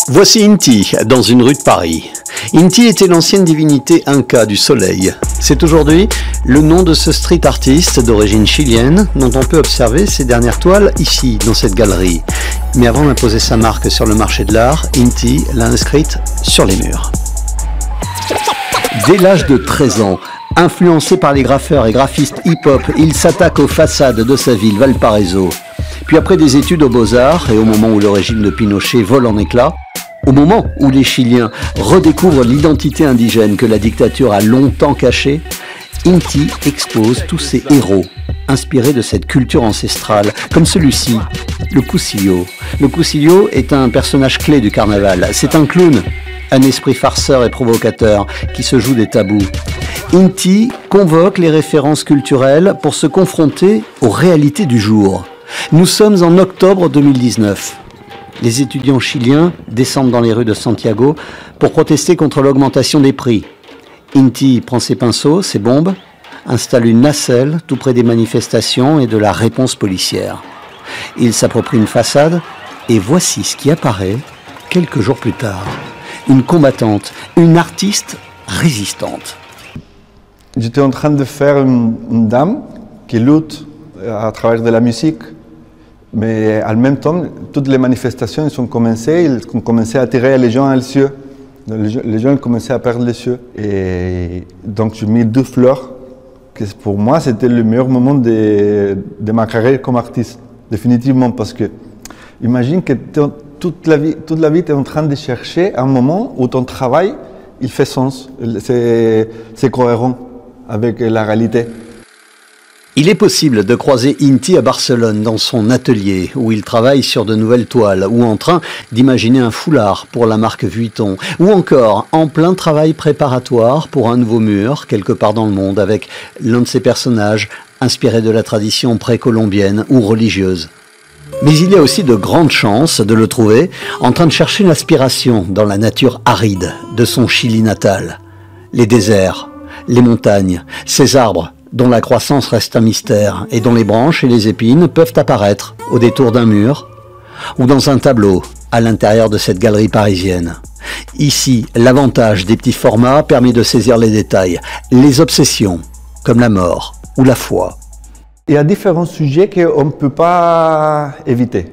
Voici Inti, dans une rue de Paris. Inti était l'ancienne divinité inca du soleil. C'est aujourd'hui le nom de ce street artiste d'origine chilienne dont on peut observer ses dernières toiles ici, dans cette galerie. Mais avant d'imposer sa marque sur le marché de l'art, Inti l'a inscrite sur les murs. Dès l'âge de 13 ans, influencé par les graffeurs et graphistes hip-hop, il s'attaque aux façades de sa ville, Valparaiso. Puis après des études aux Beaux-Arts et au moment où le régime de Pinochet vole en éclats, au moment où les Chiliens redécouvrent l'identité indigène que la dictature a longtemps cachée, Inti expose tous ses héros, inspirés de cette culture ancestrale, comme celui-ci, le Cusillo. Le Cusillo est un personnage clé du carnaval. C'est un clown, un esprit farceur et provocateur qui se joue des tabous. Inti convoque les références culturelles pour se confronter aux réalités du jour. Nous sommes en octobre 2019. Les étudiants chiliens descendent dans les rues de Santiago pour protester contre l'augmentation des prix. Inti prend ses pinceaux, ses bombes, installe une nacelle tout près des manifestations et de la réponse policière. Il s'approprie une façade et voici ce qui apparaît quelques jours plus tard. Une combattante, une artiste résistante. J'étais en train de faire une dame qui lutte à travers de la musique. Mais en même temps, toutes les manifestations ils ont commencé à attirer les gens à les yeux. Les gens ont commencé à perdre les yeux. Et donc j'ai mis 2 fleurs, que pour moi c'était le meilleur moment de ma carrière comme artiste, définitivement, parce que imagine que toute la vie tu es en train de chercher un moment où ton travail il fait sens, c'est cohérent avec la réalité. Il est possible de croiser Inti à Barcelone dans son atelier où il travaille sur de nouvelles toiles ou en train d'imaginer un foulard pour la marque Vuitton ou encore en plein travail préparatoire pour un nouveau mur quelque part dans le monde avec l'un de ses personnages inspiré de la tradition précolombienne ou religieuse. Mais il y a aussi de grandes chances de le trouver en train de chercher l'inspiration dans la nature aride de son Chili natal. Les déserts, les montagnes, ces arbres dont la croissance reste un mystère et dont les branches et les épines peuvent apparaître au détour d'un mur ou dans un tableau à l'intérieur de cette galerie parisienne. Ici, l'avantage des petits formats permet de saisir les détails, les obsessions, comme la mort ou la foi. Il y a différents sujets qu'on ne peut pas éviter.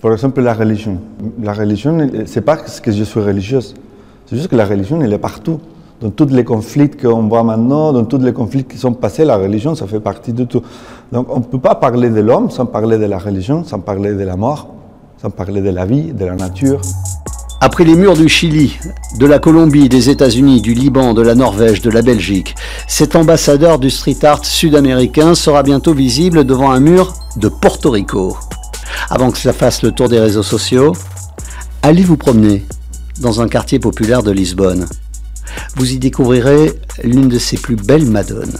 Par exemple, la religion. La religion, ce n'est pas parce que je suis religieuse, c'est juste que la religion, elle est partout. Dans tous les conflits qu'on voit maintenant, dans tous les conflits qui sont passés, la religion, ça fait partie de tout. Donc on ne peut pas parler de l'homme sans parler de la religion, sans parler de la mort, sans parler de la vie, de la nature. Après les murs du Chili, de la Colombie, des États-Unis, du Liban, de la Norvège, de la Belgique, cet ambassadeur du street art sud-américain sera bientôt visible devant un mur de Porto Rico. Avant que ça fasse le tour des réseaux sociaux, allez vous promener dans un quartier populaire de Lisbonne. Vous y découvrirez l'une de ses plus belles madones.